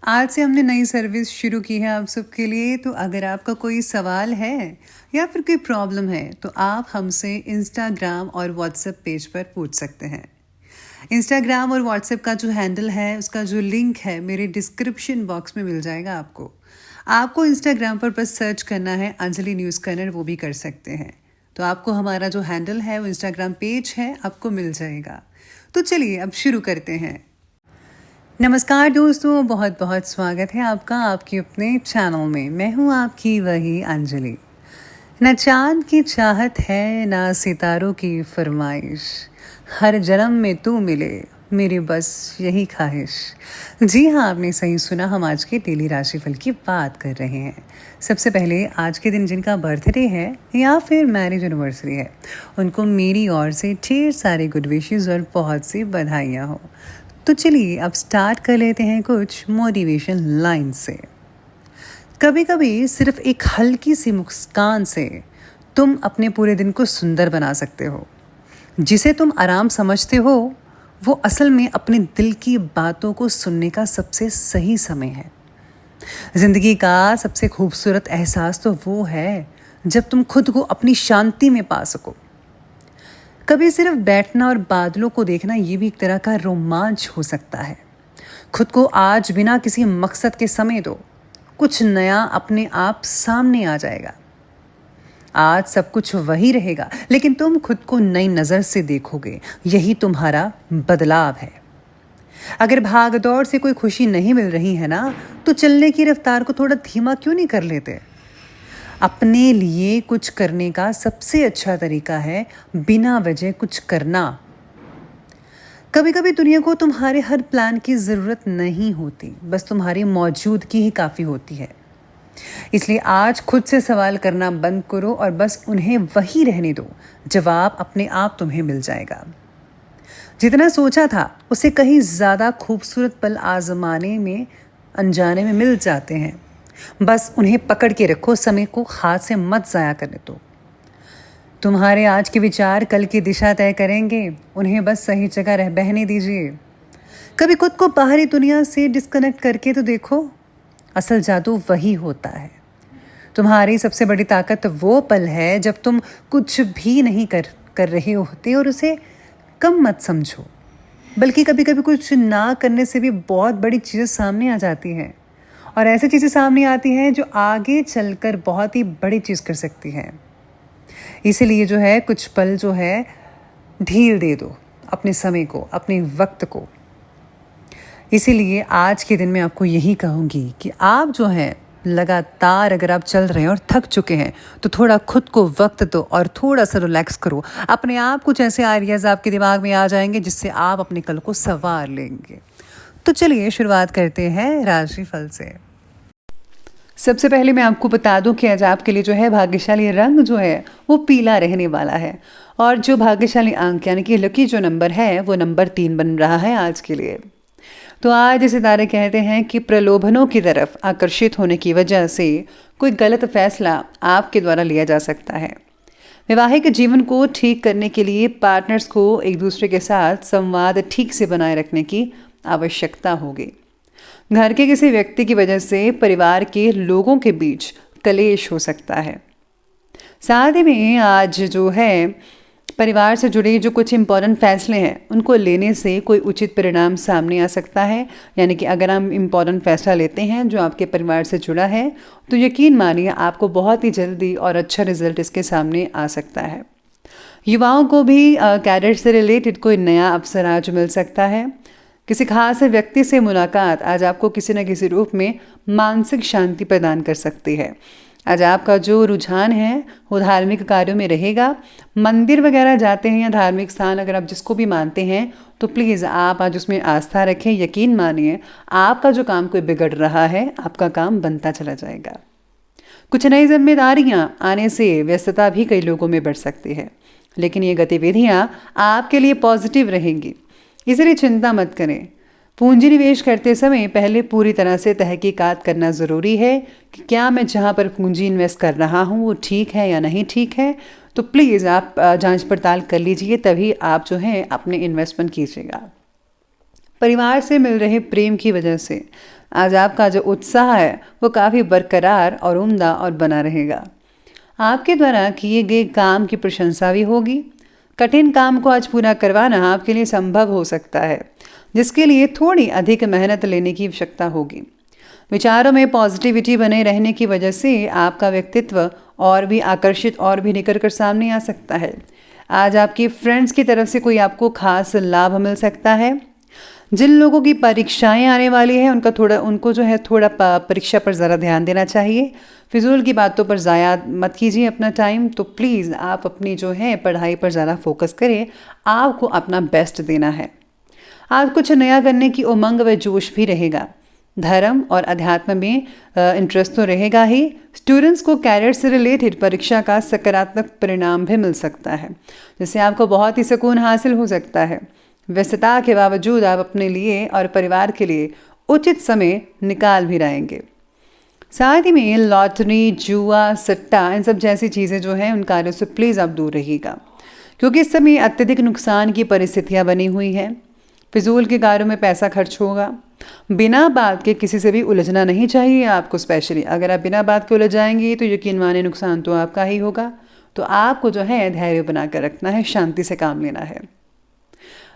आज से हमने नई सर्विस शुरू की है आप सबके लिए। तो अगर आपका कोई सवाल है या फिर कोई प्रॉब्लम है तो आप हमसे इंस्टाग्राम और व्हाट्सएप पेज पर पूछ सकते हैं। इंस्टाग्राम और व्हाट्सएप का जो हैंडल है, उसका जो लिंक है, मेरे डिस्क्रिप्शन बॉक्स में मिल जाएगा आपको। आपको इंस्टाग्राम पर बस सर्च करना है अंजलि न्यूज़ कॉर्नर, वो भी कर सकते हैं। तो आपको हमारा जो हैंडल है वो इंस्टाग्राम पेज है, आपको मिल जाएगा। तो चलिए अब शुरू करते हैं। नमस्कार दोस्तों, बहुत बहुत स्वागत है आपका आपके अपने चैनल में। मैं हूँ आपकी वही अंजलि। न चाँद की चाहत है ना सितारों की फरमाइश, हर जन्म में तू मिले मेरी बस यही ख्वाहिश। जी हाँ, आपने सही सुना, हम आज के डेली राशिफल की बात कर रहे हैं। सबसे पहले आज के दिन जिनका बर्थडे है या फिर मैरिज एनिवर्सरी है, उनको मेरी ओर से ढेर सारे गुड विशेस और बहुत सी बधाइयाँ हो। तो चलिए अब स्टार्ट कर लेते हैं कुछ मोटिवेशन लाइन से। कभी कभी सिर्फ एक हल्की सी मुस्कान से तुम अपने पूरे दिन को सुंदर बना सकते हो। जिसे तुम आराम समझते हो वो असल में अपने दिल की बातों को सुनने का सबसे सही समय है। जिंदगी का सबसे खूबसूरत एहसास तो वो है जब तुम खुद को अपनी शांति में पा सको। कभी सिर्फ बैठना और बादलों को देखना, ये भी एक तरह का रोमांच हो सकता है। खुद को आज बिना किसी मकसद के समय दो, कुछ नया अपने आप सामने आ जाएगा। आज सब कुछ वही रहेगा लेकिन तुम खुद को नई नज़र से देखोगे, यही तुम्हारा बदलाव है। अगर भाग दौड़ से कोई खुशी नहीं मिल रही है ना, तो चलने की रफ्तार को थोड़ा धीमा क्यों नहीं कर लेते। अपने लिए कुछ करने का सबसे अच्छा तरीका है बिना वजह कुछ करना। कभी कभी दुनिया को तुम्हारे हर प्लान की ज़रूरत नहीं होती, बस तुम्हारी मौजूदगी ही काफ़ी होती है। इसलिए आज खुद से सवाल करना बंद करो और बस उन्हें वही रहने दो। जवाब अपने आप तुम्हें मिल जाएगा। जितना सोचा था उससे कहीं ज़्यादा खूबसूरत पल आजमाने में अनजाने में मिल जाते हैं। बस उन्हें पकड़ के रखो, समय को हाथ से मत ज़ाया करने दो। तुम्हारे आज के विचार कल की दिशा तय करेंगे, उन्हें बस सही जगह बहने दीजिए। कभी खुद को बाहरी दुनिया से डिस्कनेक्ट करके तो देखो, असल जादू वही होता है। तुम्हारी सबसे बड़ी ताकत वो पल है जब तुम कुछ भी नहीं कर रहे होते, और उसे कम मत समझो। बल्कि कभी कभी कुछ ना करने से भी बहुत बड़ी चीज़ें सामने आ जाती हैं, और ऐसी चीज़ें सामने आती हैं जो आगे चलकर बहुत ही बड़ी चीज़ कर सकती हैं। इसीलिए जो है कुछ पल जो है ढील दे दो अपने समय को, अपने वक्त को। इसीलिए आज के दिन मैं आपको यही कहूँगी कि आप जो हैं लगातार अगर आप चल रहे हैं और थक चुके हैं तो थोड़ा खुद को वक्त दो और थोड़ा सा रिलैक्स करो। अपने आप कुछ ऐसे आइडियाज़ आपके दिमाग में आ जाएंगे जिससे आप अपने कल को संवार लेंगे। तो चलिए शुरुआत करते हैं राशिफल से। सबसे पहले मैं आपको बता दूं कि आज आपके लिए जो है भाग्यशाली रंग जो है वो पीला रहने वाला है, और जो भाग्यशाली अंक यानी कि लकी जो नंबर है वो नंबर 3 बन रहा है आज के लिए। तो आज सितारे कहते हैं कि प्रलोभनों की तरफ आकर्षित होने की वजह से कोई गलत फैसला आपके द्वारा लिया जा सकता है। वैवाहिक जीवन को ठीक करने के लिए पार्टनर्स को एक दूसरे के साथ संवाद ठीक से बनाए रखने की आवश्यकता होगी। घर के किसी व्यक्ति की वजह से परिवार के लोगों के बीच कलेश हो सकता है। साथ ही में आज जो है परिवार से जुड़े जो कुछ इम्पोर्टेंट फैसले हैं उनको लेने से कोई उचित परिणाम सामने आ सकता है। यानी कि अगर हम इम्पोर्टेंट फैसला लेते हैं जो आपके परिवार से जुड़ा है तो यकीन मानिए आपको बहुत ही जल्दी और अच्छा रिजल्ट इसके सामने आ सकता है। युवाओं को भी कैरियर से रिलेटेड कोई नया अवसर आज मिल सकता है। किसी खास व्यक्ति से मुलाकात आज आपको किसी न किसी रूप में मानसिक शांति प्रदान कर सकती है। आज आपका जो रुझान है वो धार्मिक कार्यों में रहेगा। मंदिर वगैरह जाते हैं या धार्मिक स्थान अगर आप जिसको भी मानते हैं तो प्लीज़ आप आज उसमें आस्था रखें। यकीन मानिए आपका जो काम कोई बिगड़ रहा है आपका काम बनता चला जाएगा। कुछ नई जिम्मेदारियां आने से व्यस्तता भी कई लोगों में बढ़ सकती है, लेकिन ये गतिविधियां आपके लिए पॉजिटिव रहेंगी, इसलिए चिंता मत करें। पूंजी निवेश करते समय पहले पूरी तरह से तहकीकात करना ज़रूरी है कि क्या मैं जहां पर पूंजी इन्वेस्ट कर रहा हूं वो ठीक है या नहीं ठीक है। तो प्लीज़ आप जांच पड़ताल कर लीजिए, तभी आप जो है अपने इन्वेस्टमेंट कीजिएगा। परिवार से मिल रहे प्रेम की वजह से आज आपका जो उत्साह है वो काफ़ी बरकरार और उम्दा और बना रहेगा। आपके द्वारा किए गए काम की प्रशंसा भी होगी। कठिन काम को आज पूरा करवाना आपके लिए संभव हो सकता है, जिसके लिए थोड़ी अधिक मेहनत लेने की आवश्यकता होगी। विचारों में पॉजिटिविटी बने रहने की वजह से आपका व्यक्तित्व और भी आकर्षित और भी निखर कर सामने आ सकता है। आज आपकी फ्रेंड्स की तरफ से कोई आपको खास लाभ मिल सकता है। जिन लोगों की परीक्षाएं आने वाली है उनको जो है थोड़ा परीक्षा पर ज़रा ध्यान देना चाहिए। फिजूल की बातों पर ज़ाया मत कीजिए अपना टाइम। तो प्लीज़ आप अपनी जो है पढ़ाई पर ज़्यादा फोकस करें। आपको अपना बेस्ट देना है। आज कुछ नया करने की उमंग व जोश भी रहेगा। धर्म और अध्यात्म में इंटरेस्ट तो रहेगा ही। स्टूडेंट्स को कैरियर से रिलेटेड परीक्षा का सकारात्मक परिणाम भी मिल सकता है, जिससे आपको बहुत ही सुकून हासिल हो सकता है। व्यस्तता के बावजूद आप अपने लिए और परिवार के लिए उचित समय निकाल भी रहेंगे। साथ ही में लॉटरी, जुआ, सट्टा, इन सब जैसी चीज़ें जो हैं उन कार्यों से प्लीज़ आप दूर रहिएगा, क्योंकि इस समय अत्यधिक नुकसान की परिस्थितियाँ बनी हुई हैं। फिजूल के कार्यों में पैसा खर्च होगा। बिना बात के किसी से भी उलझना नहीं चाहिए आपको। स्पेशली अगर आप बिना बात के उलझ जाएंगे तो यकीन माने नुकसान तो आपका ही होगा। तो आपको जो है धैर्य बनाकर रखना है, शांति से काम लेना है।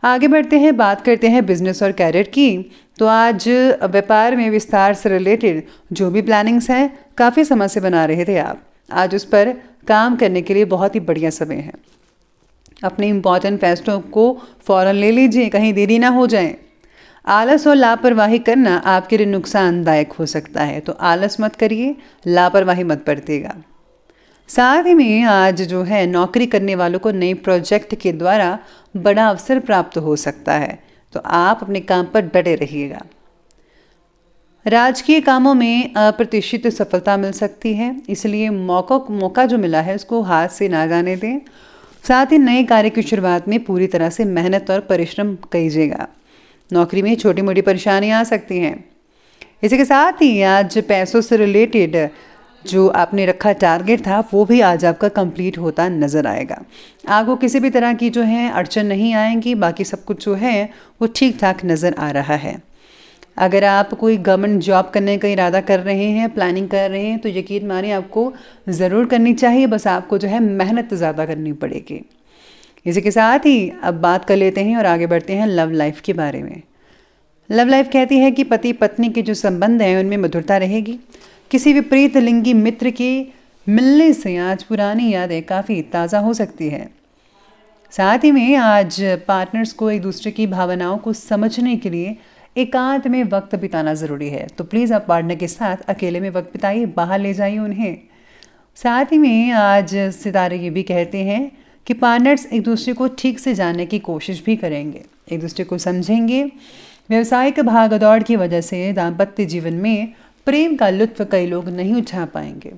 आगे बढ़ते हैं, बात करते हैं बिजनेस और कैरियर की। तो आज व्यापार में विस्तार से रिलेटेड जो भी प्लानिंग्स हैं काफ़ी समय से बना रहे थे आप, आज उस पर काम करने के लिए बहुत ही बढ़िया समय है। अपने इम्पॉर्टेंट फैसलों को फ़ौरन ले लीजिए, कहीं देरी ना हो जाए। आलस और लापरवाही करना आपके लिए नुकसानदायक हो सकता है, तो आलस मत करिए, लापरवाही मत बरतिएगा। साथ ही में आज जो है नौकरी करने वालों को नए प्रोजेक्ट के द्वारा बड़ा अवसर प्राप्त हो सकता है, तो आप अपने काम पर डटे रहिएगा। राजकीय कामों में अप्रत्याशित सफलता मिल सकती है, इसलिए मौका जो मिला है उसको हाथ से ना जाने दें। साथ ही नए कार्य की शुरुआत में पूरी तरह से मेहनत और परिश्रम कीजिएगा। नौकरी में छोटी मोटी परेशानियां आ सकती हैं। इसी के साथ ही आज पैसों से रिलेटेड जो आपने रखा टारगेट था वो भी आज आपका कंप्लीट होता नज़र आएगा। आपको किसी भी तरह की जो है अड़चन नहीं आएंगी, बाकी सब कुछ जो है वो ठीक ठाक नज़र आ रहा है। अगर आप कोई गवर्नमेंट जॉब करने का इरादा कर रहे हैं, प्लानिंग कर रहे हैं, तो यकीन मानिए आपको ज़रूर करनी चाहिए, बस आपको जो है मेहनत ज़्यादा करनी पड़ेगी। इसी के साथ ही अब बात कर लेते हैं और आगे बढ़ते हैं लव लाइफ के बारे में। लव लाइफ कहती है कि पति पत्नी के जो संबंध हैं उनमें मधुरता रहेगी। किसी विपरीत लिंगी मित्र के मिलने से आज पुरानी यादें काफ़ी ताज़ा हो सकती है। साथ ही में आज पार्टनर्स को एक दूसरे की भावनाओं को समझने के लिए एकांत में वक्त बिताना ज़रूरी है, तो प्लीज़ आप पार्टनर के साथ अकेले में वक्त बिताइए, बाहर ले जाइए उन्हें। साथ ही में आज सितारे ये भी कहते हैं कि पार्टनर्स एक दूसरे को ठीक से जानने की कोशिश भी करेंगे, एक दूसरे को समझेंगे। व्यवसायिक भागदौड़ की वजह से दाम्पत्य जीवन में प्रेम का लुत्फ कई लोग नहीं उठा पाएंगे।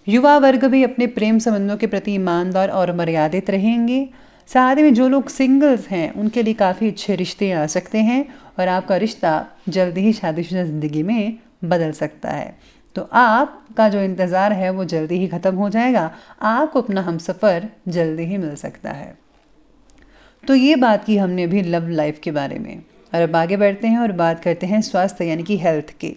युवा वर्ग भी अपने प्रेम संबंधों के प्रति ईमानदार और मर्यादित रहेंगे। साथ ही में जो लोग सिंगल्स हैं उनके लिए काफ़ी अच्छे रिश्ते आ सकते हैं और आपका रिश्ता जल्दी ही शादीशुदा ज़िंदगी में बदल सकता है। तो आपका जो इंतज़ार है वो जल्दी ही ख़त्म हो जाएगा, आपको अपना हमसफ़र जल्दी ही मिल सकता है। तो ये बात की हमने भी लव लाइफ के बारे में, और अब आगे बढ़ते हैं और बात करते हैं स्वास्थ्य यानी कि हेल्थ की।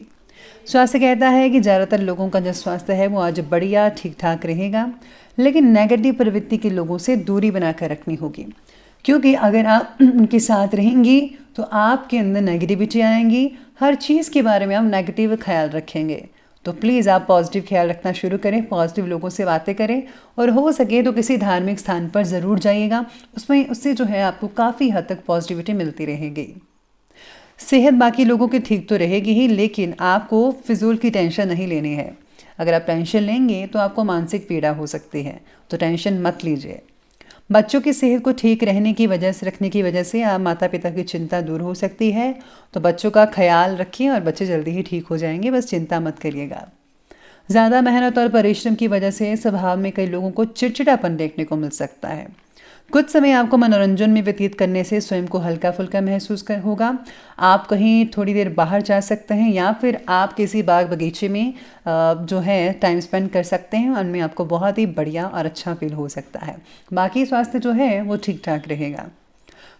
स्वास्थ्य कहता है कि ज़्यादातर लोगों का जो स्वास्थ्य है वो आज बढ़िया ठीक ठाक रहेगा, लेकिन नेगेटिव प्रवृत्ति के लोगों से दूरी बनाकर रखनी होगी, क्योंकि अगर आप उनके साथ रहेंगी तो आपके अंदर नेगेटिविटी आएंगी, हर चीज़ के बारे में आप नेगेटिव ख्याल रखेंगे। तो प्लीज़ आप पॉजिटिव ख्याल रखना शुरू करें, पॉजिटिव लोगों से बातें करें, और हो सके तो किसी धार्मिक स्थान पर ज़रूर जाइएगा, उससे जो है आपको काफ़ी हद तक पॉजिटिविटी मिलती रहेगी। सेहत बाकी लोगों की ठीक तो रहेगी ही, लेकिन आपको फिजूल की टेंशन नहीं लेनी है। अगर आप टेंशन लेंगे तो आपको मानसिक पीड़ा हो सकती है, तो टेंशन मत लीजिए। बच्चों की सेहत को ठीक रखने की वजह से आप माता पिता की चिंता दूर हो सकती है, तो बच्चों का ख्याल रखिए और बच्चे जल्दी ही ठीक हो जाएंगे, बस चिंता मत करिएगा। ज़्यादा मेहनत और परिश्रम की वजह से स्वभाव में कई लोगों को चिड़चिड़ापन देखने को मिल सकता है। कुछ समय आपको मनोरंजन में व्यतीत करने से स्वयं को हल्का फुल्का महसूस होगा। आप कहीं थोड़ी देर बाहर जा सकते हैं या फिर आप किसी बाग बगीचे में जो है टाइम स्पेंड कर सकते हैं, उनमें आपको बहुत ही बढ़िया और अच्छा फील हो सकता है। बाकी स्वास्थ्य जो है वो ठीक ठाक रहेगा।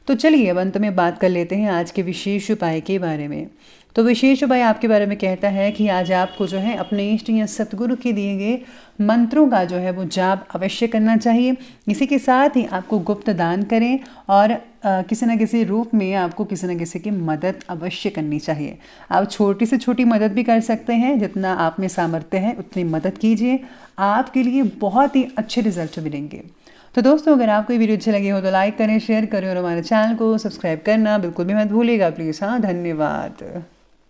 तो चलिए अब अंत में बात कर लेते हैं आज के विशेष उपाय के बारे में। तो विशेष उपाय आपके बारे में कहता है कि आज आपको जो है अपने इष्ट या सतगुरु के दिए गए मंत्रों का जो है वो जाप अवश्य करना चाहिए। इसी के साथ ही आपको गुप्त दान करें और किसी न किसी रूप में आपको किसी न किसी की मदद अवश्य करनी चाहिए। आप छोटी से छोटी मदद भी कर सकते हैं, जितना आप में सामर्थ्य है उतनी मदद कीजिए, आपके लिए बहुत ही अच्छे रिजल्ट मिलेंगे। तो दोस्तों, अगर आपको ये वीडियो अच्छी लगी हो तो लाइक करें, शेयर करें और हमारे चैनल को सब्सक्राइब करना बिल्कुल भी मत भूलिएगा प्लीज़। हाँ, धन्यवाद।